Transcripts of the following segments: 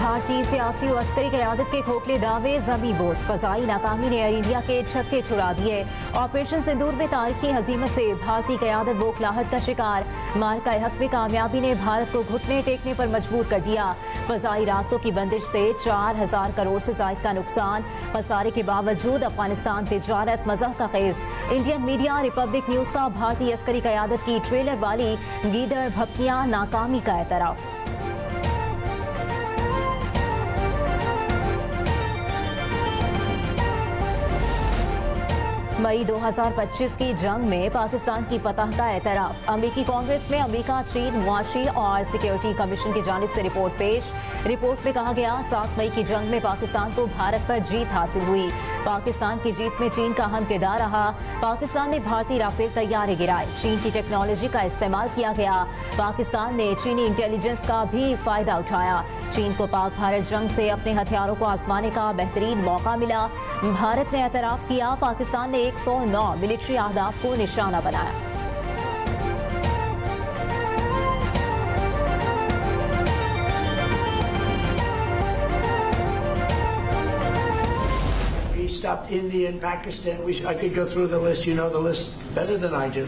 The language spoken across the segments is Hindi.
भारतीय सियासी व अस्करी क़यादत के खोखले दावे ज़मी बोझ। फजाई नाकामी ने एयर इंडिया के छक्के छुड़ा दिए। ऑपरेशन सिंदूर में तारीखी हजीमत से भारतीय क़यादत बौखलाहट का शिकार। मार्का हक में कामयाबी ने भारत को घुटने टेकने पर मजबूर कर दिया। फजाई रास्तों की बंदिश से 4000 करोड़ से ज़ायद का नुकसान। खसारे के बावजूद अफगानिस्तान तिजारत मज़ह का खेज। इंडियन मीडिया रिपब्लिक न्यूज़ का भारतीय अस्करी क़यादत की ट्रेलर वाली गीदड़ भपकियां नाकामी का एतराफ़। मई 2025 की जंग में पाकिस्तान की फतह का एतराफ़। अमरीकी कांग्रेस में अमरीका, चीन, मुआशी और सिक्योरिटी कमीशन की जानिब से रिपोर्ट पेश। रिपोर्ट में कहा गया 7 मई की जंग में पाकिस्तान को भारत पर जीत हासिल हुई। पाकिस्तान की जीत में चीन का अहम किरदार रहा। पाकिस्तान ने भारतीय राफेल तैयारे गिराए। चीन की टेक्नोलॉजी का इस्तेमाल किया गया। पाकिस्तान ने चीनी इंटेलिजेंस का भी फायदा उठाया। चीन को पाक भारत जंग से अपने हथियारों को आजमाने का बेहतरीन मौका मिला। भारत ने एतराफ़ किया पाकिस्तान ने 109 मिलिट्री अहदाफ को निशाना बनाया। We stopped India and Pakistan. I could go through the list. You know the list better than I do.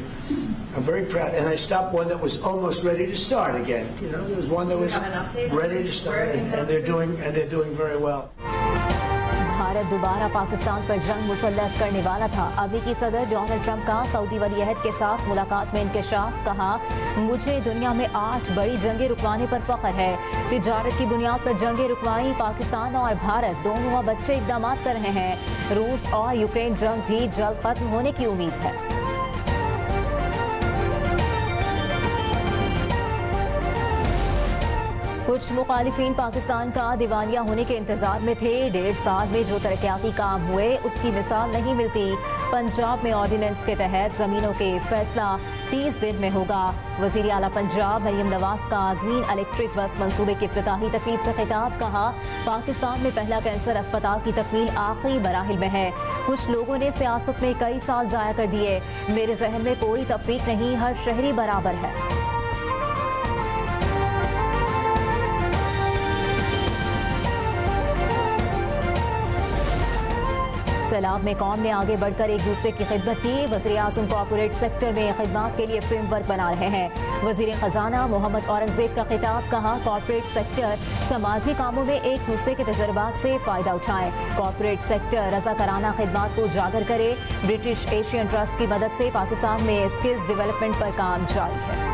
I'm very proud. And I stopped one that was almost ready to start again. You know, there was one that was ready to start, and they're doing very well. Bharat दोबारा पाकिस्तान पर जंग मुसल्लत करने वाला था। अमेरिकी सदर डोनाल्ड ट्रंप का सऊदी वली-ए-अहद के साथ मुलाकात में इंकशाफ। कहा, मुझे दुनिया में 8 बड़ी जंगें रुकवाने पर फख्र है। तिजारत की बुनियाद पर जंगें रुकवाई। पाकिस्तान और भारत दोनों अब अच्छे इक़दाम कर रहे हैं। रूस और यूक्रेन जंग भी जल्द खत्म होने की उम्मीद है। कुछ मुखालिफिन पाकिस्तान का दिवालिया होने के इंतजार में थे। 1.5 साल में जो तरक्याती काम हुए उसकी मिसाल नहीं मिलती। पंजाब में ऑर्डिनेंस के तहत जमीनों के फैसला 30 दिन में होगा। वज़ीर आला पंजाब मरियम नवाज का ग्रीन इलेक्ट्रिक बस मंसूबे की इफ्तिताही तकरीब से खिताब। कहा, पाकिस्तान में पहला कैंसर अस्पताल की तकमील आखिरी मराहिल में है। कुछ लोगों ने सियासत में कई साल जाया कर दिए। मेरे जहन में कोई तफरीक नहीं, हर शहरी बराबर है। सैलाब में कौम ने आगे बढ़कर एक दूसरे की खिदमत की। वज़ीर आज़म कॉर्पोरेट सेक्टर में खिदमत के लिए फ्रेमवर्क बना रहे हैं। वज़ीर ख़जाना मोहम्मद औरंगज़ेब का खिताब। कहा, कॉर्पोरेट सेक्टर समाजी कामों में एक दूसरे के तजर्बात से फ़ायदा उठाएं। कॉर्पोरेट सेक्टर रज़ाकाराना खिदमत को उजागर करे। ब्रिटिश एशियन ट्रस्ट की मदद से पाकिस्तान में स्किल्स डेवलपमेंट पर काम जारी है।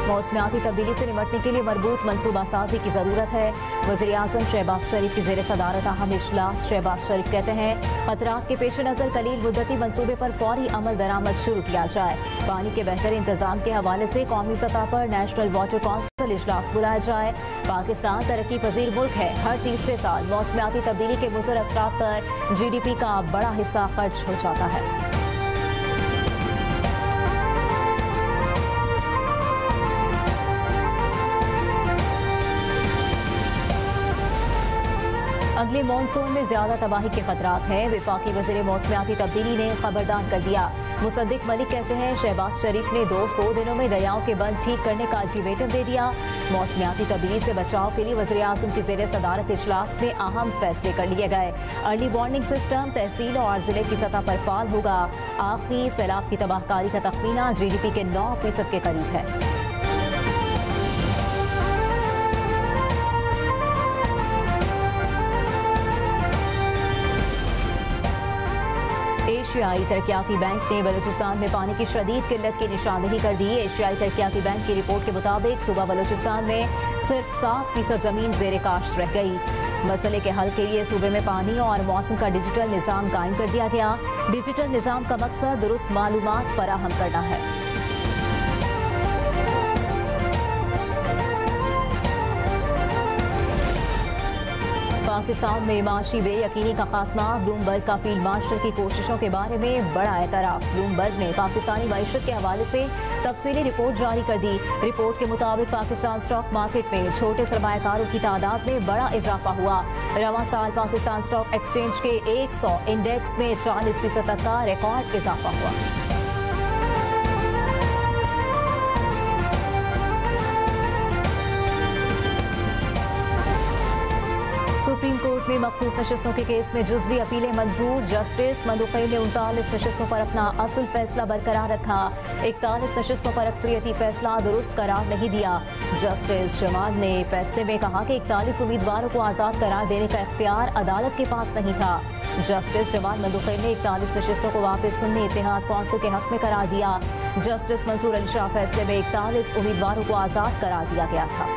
मौसमियाती तब्दीली से निपटने के लिए मजबूत मनसूबा साजी की ज़रूरत है। वज़ीर आज़म शहबाज शरीफ की ज़ेर सदारत अहम इजलास। शहबाज शरीफ कहते हैं, खतरात के पेश नज़र कलील मुद्दती मनसूबे पर फौरी अमल दरामद शुरू किया जाए। पानी के बेहतर इंतजाम के हवाले से कौमी सतह पर नेशनल वाटर कौंसिल इजलास बुलाया जाए। पाकिस्तान तरक्की पजीर मुल्क है। हर तीसरे साल मौसमियाती तब्दीली के मुज़र असरात पर GDP का बड़ा हिस्सा खर्च हो जाता है। अगले मानसून में ज्यादा तबाही के खतरात हैं। वफाकी वज़ीर मौसमियाती तब्दीली ने खबरदार कर दिया। मुसद्दिक मलिक कहते हैं, शहबाज शरीफ ने 200 दिनों में दरियाओं के बंद ठीक करने का अल्टीमेटम दे दिया। मौसमियाती तब्दीली से बचाव के लिए वज़ीर आज़म की ज़ेर सदारत इजलास में अहम फैसले कर लिए गए। अर्ली वार्निंग सिस्टम तहसील और जिले की सतह पर फाल होगा। आखिरी सैलाब की तबाहकारी का तखमीना GDP के 9% के करीब है। एशियाई तरक्याती बैंक ने बलूचिस्तान में पानी की शदीद किल्लत की निशानदेही कर दी। एशियाई तरक्याती बैंक की रिपोर्ट के मुताबिक सूबा बलूचिस्तान में सिर्फ 7% जमीन ज़ेरे काश्त रह गई। मसले के हल के लिए सूबे में पानी और मौसम का डिजिटल निज़ाम कायम कर दिया गया। डिजिटल निज़ाम का मकसद दुरुस्त मालूमात फराहम करना है। पाकिस्तान में माशी बेयकीनी का खात्मा, ब्लूमबर्ग का फील्ड मार्शल की कोशिशों के बारे में बड़ा एतराफ। ब्लूमबर्ग ने पाकिस्तानी मईशत के हवाले से तफसीली रिपोर्ट जारी कर दी। रिपोर्ट के मुताबिक पाकिस्तान स्टॉक मार्केट में छोटे सरमायाकारों की तादाद में बड़ा इजाफा हुआ। रवां साल पाकिस्तान स्टॉक एक्सचेंज के 100 इंडेक्स में 40% तक का रिकॉर्ड इजाफा हुआ। सुप्रीम कोर्ट में मखसूस नशस्तों के केस में जुज़वी अपीलें मंजूर। जस्टिस मंदुकैल ने 39 नशस्तों पर अपना असल फैसला बरकरार रखा। 41 नशस्तों पर अक्सरियती फैसला दुरुस्त करार नहीं दिया। जस्टिस जमाल ने फैसले में कहा कि 41 उम्मीदवारों को आज़ाद करार देने का इख्तियार अदालत के पास नहीं था। जस्टिस जमाल मंदुकैल ने 41 नशस्तों को वापस सुन्नी इत्तेहाद कौंसिल के हक में करार दिया। जस्टिस मंसूर अली शाह फैसले में 41 उम्मीदवारों को आज़ाद करार दिया गया था।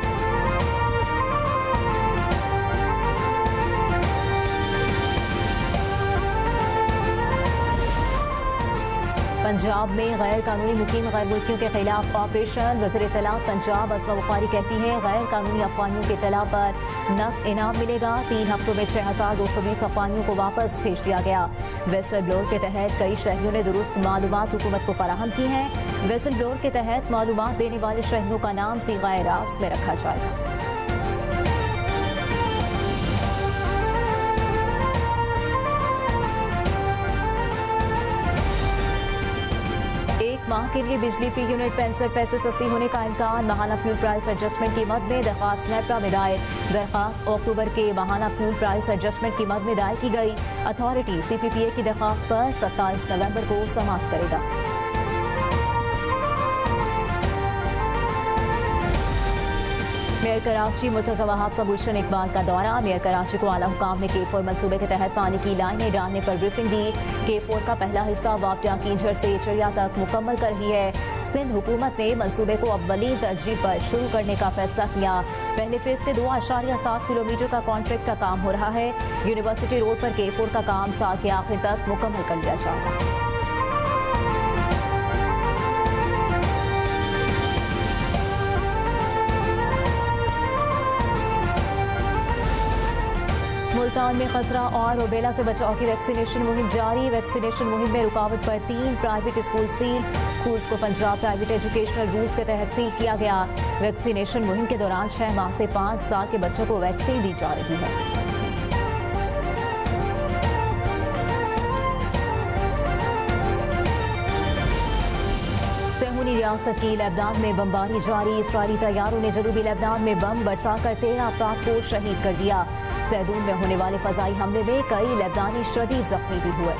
पंजाब में गैर कानूनी मुकीम गैर मुल्कियों के खिलाफ ऑपरेशन। वज़ीर इत्तलात पंजाब अस्मा बुखारी कहती हैं गैर कानूनी अफगानियों की इत्तला पर नकद इनाम मिलेगा। 3 हफ्तों में 6220 अफगानियों को वापस भेज दिया गया। वेसल ब्लोर के तहत कई शहरियों ने दुरुस्त मालूमात हुकूमत को फराहम की हैं। वेसल ब्लोर के तहत मालूमात देने वाले शहरियों का नाम सीगाए रास्त में रखा जाएगा। माह के लिए बिजली फी यूनिट 65 पैसे सस्ती होने का इम्कान। माहाना फ्यूल प्राइस एडजस्टमेंट की मद में दरखास्त नेपरा में दायर। दरखास्त अक्टूबर के माहाना फ्यूल प्राइस एडजस्टमेंट की मद में दायर की गई। अथॉरिटी CPPA की दरखास्त पर 27 नवंबर को समाप्त करेगा। मेयर कराची मुर्तज़ा वहाब का गुलशन इकबाल का दौरा। मेयर कराची को आला हुकाम ने K4 मंसूबे के तहत पानी की लाइनें डालने पर ब्रीफिंग दी। K4 का पहला हिस्सा वापटिया कींझर से चरिया तक मुकम्मल कर रही है। सिंध हुकूमत ने मंसूबे को अव्वली तरजीह पर शुरू करने का फैसला किया। पहले फेज के 2.7 किलोमीटर का कॉन्ट्रैक्ट का काम हो रहा है। यूनिवर्सिटी रोड पर K4 का काम साल के आखिर तक मुकम्मल कर लिया जाएगा। मुल्तान में खसरा और रूबेला से बचाव की वैक्सीनेशन मुहिम जारी। वैक्सीनेशन मुहिम में रुकावट पर 3 प्राइवेट स्कूल सील। स्कूल्स को पंजाब प्राइवेट एजुकेशनल रूल्स के तहत सील किया गया। वैक्सीनेशन मुहिम के दौरान 6 माह से 5 साल के बच्चों को वैक्सीन दी जा रही है। सेहूनी रियासत की लेबनान में बमबारी जारी। इस्राईली तैयारों ने जनूबी लेबनान में बम बरसाकर 13 अफराद को शहीद कर दिया। सैदून में होने वाले फजाई हमले में कई लेबनानी शदीद जख्मी भी हुए।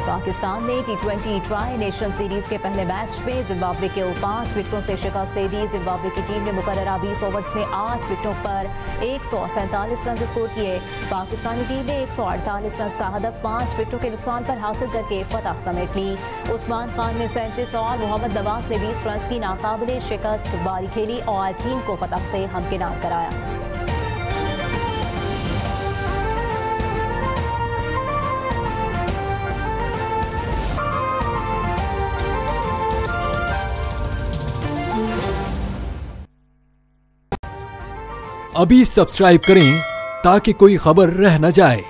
पाकिस्तान ने T20 ट्राई नेशन सीरीज के पहले मैच में जिम्बाब्वे को 5 विकेटों से शिकस्त दे दी। जिम्बाब्वे की टीम ने मुकर्ररा 20 ओवर्स में 8 विकेटों पर 147 रन स्कोर किए। पाकिस्तानी टीम ने 148 रन का हदफ 5 विकेटों के नुकसान पर हासिल करके फतह समेट ली। उस्मान खान ने 37 और मोहम्मद नवाज ने 20 रन की नाकाबिले शिकस्त बारी खेली और टीम को फतह से हमकिनार कराया। अभी सब्सक्राइब करें ताकि कोई खबर रह न जाए।